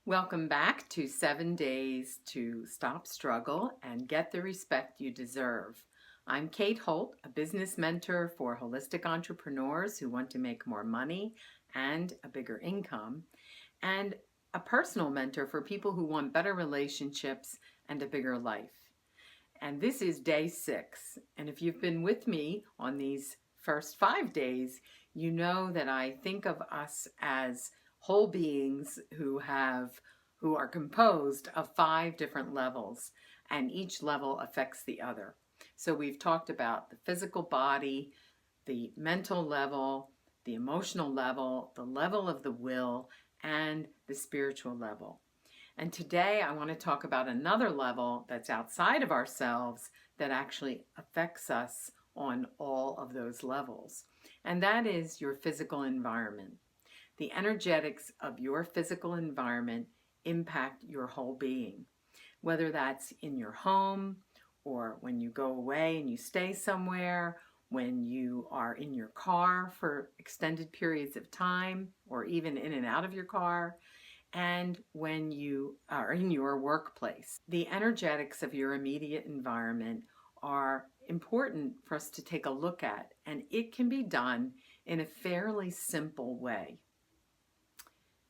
Welcome back to 7 Days to Stop Struggle and Get the Respect You Deserve. I'm Kate Holt, a business mentor for holistic entrepreneurs who want to make more money and a bigger income, and a personal mentor for people who want better relationships and a bigger life. And this is day 6. And if you've been with me on these first 5 days, you know that I think of us as whole beings who are composed of 5 different levels, and each level affects the other. So we've talked about the physical body, the mental level, the emotional level, the level of the will, and the spiritual level. And today I want to talk about another level that's outside of ourselves that actually affects us on all of those levels. And that is your physical environment. The energetics of your physical environment impact your whole being, whether that's in your home or when you go away and you stay somewhere, when you are in your car for extended periods of time, or even in and out of your car, and when you are in your workplace. The energetics of your immediate environment are important for us to take a look at, and it can be done in a fairly simple way.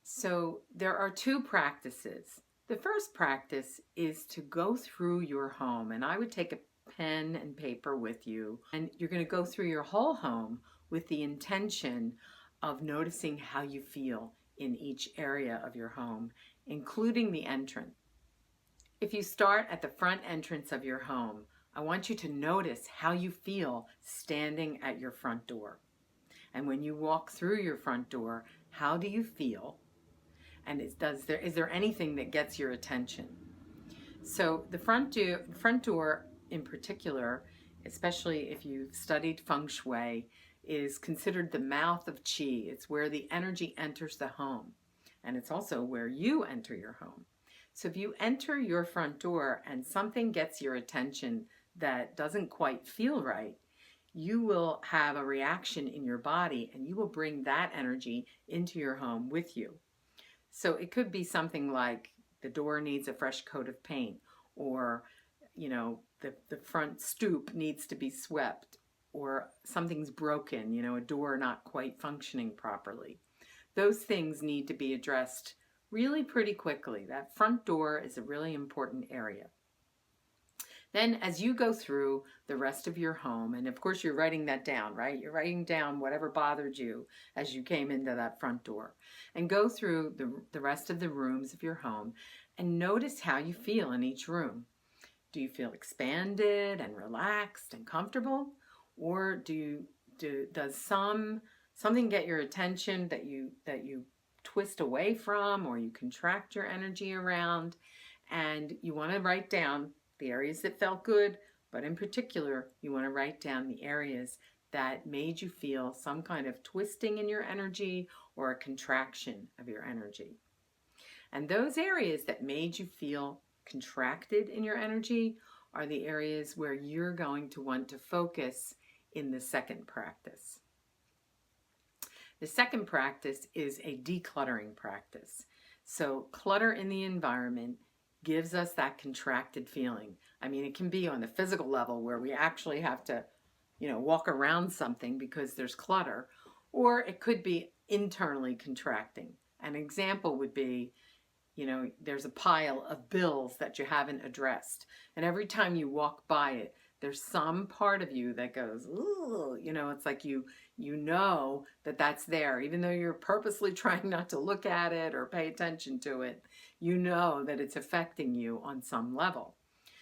So there are 2 practices. The first practice is to go through your home, and I would take a pen and paper with you, and you're going to go through your whole home with the intention of noticing how you feel in each area of your home, including the entrance. If you start at the front entrance of your home, I want you to notice how you feel standing at your front door. And when you walk through your front door, how do you feel? And is there anything that gets your attention? So the front door in particular, especially if you've studied feng shui, is considered the mouth of qi. It's where the energy enters the home, and it's also where you enter your home. So if you enter your front door and something gets your attention that doesn't quite feel right, you will have a reaction in your body, and you will bring that energy into your home with you. So it could be something like the door needs a fresh coat of paint, or the front stoop needs to be swept, or something's broken, a door not quite functioning properly. Those things need to be addressed really pretty quickly. That front door is a really important area. Then as you go through the rest of your home, and of course you're writing that down, right? You're writing down whatever bothered you as you came into that front door, and go through the rest of the rooms of your home and notice how you feel in each room. Do you feel expanded and relaxed and comfortable? Or does something get your attention that you twist away from, or you contract your energy around? And you want to write down the areas that felt good, but in particular, you want to write down the areas that made you feel some kind of twisting in your energy or a contraction of your energy. And those areas that made you feel contracted in your energy are the areas where you're going to want to focus in the second practice. The second practice is a decluttering practice. So clutter in the environment gives us that contracted feeling. I mean, it can be on the physical level where we actually have to, walk around something because there's clutter, or it could be internally contracting. An example would be, there's a pile of bills that you haven't addressed, and every time you walk by it, there's some part of you that goes, ooh, it's like you know that that's there, even though you're purposely trying not to look at it or pay attention to it. You know that it's affecting you on some level.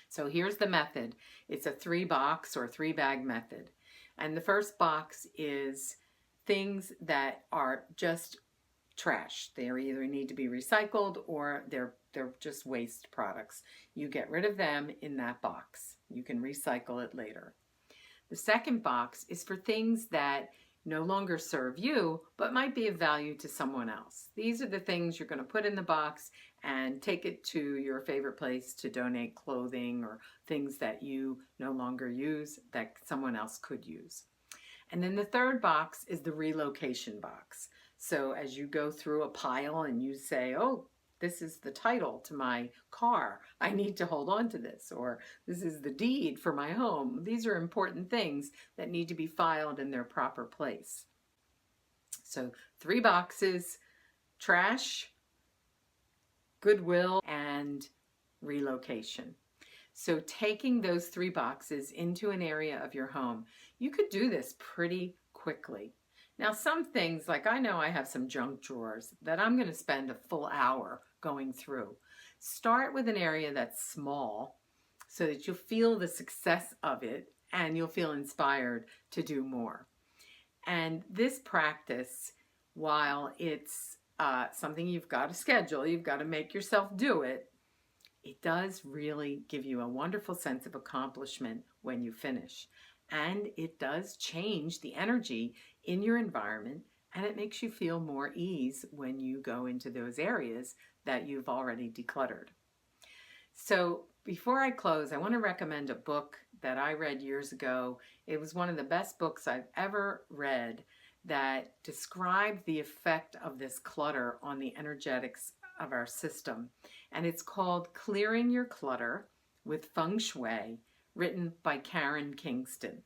So here's the method. It's a 3-box or 3-bag method. And the first box is things that are just trash. They either need to be recycled or they're just waste products. You get rid of them in that box. You can recycle it later. The second box is for things that no longer serve you, but might be of value to someone else. These are the things you're going to put in the box and take it to your favorite place to donate clothing or things that you no longer use that someone else could use. And then the third box is the relocation box. So as you go through a pile and you say, oh, this is the title to my car. I need to hold on to this. Or this is the deed for my home. These are important things that need to be filed in their proper place. So 3 boxes: trash, Goodwill, and relocation. So taking those 3 boxes into an area of your home, you could do this pretty quickly. Now, some things, like I know I have some junk drawers that I'm going to spend a full hour going through. Start with an area that's small so that you'll feel the success of it and you'll feel inspired to do more. And this practice, while it's something you've got to schedule, you've got to make yourself do it, it does really give you a wonderful sense of accomplishment when you finish. And it does change the energy in your environment, and it makes you feel more ease when you go into those areas that you've already decluttered. So before I close, I want to recommend a book that I read years ago. It was one of the best books I've ever read that described the effect of this clutter on the energetics of our system. And it's called Clearing Your Clutter with Feng Shui, written by Karen Kingston.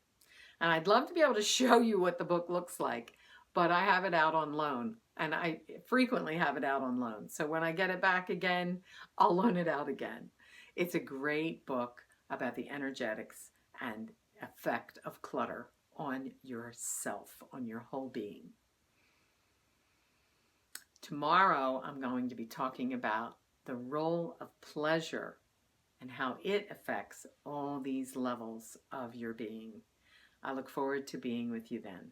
And I'd love to be able to show you what the book looks like, but I have it out on loan, and I frequently have it out on loan. So when I get it back again, I'll loan it out again. It's a great book about the energetics and effect of clutter on yourself, on your whole being. Tomorrow, I'm going to be talking about the role of pleasure and how it affects all these levels of your being. I look forward to being with you then.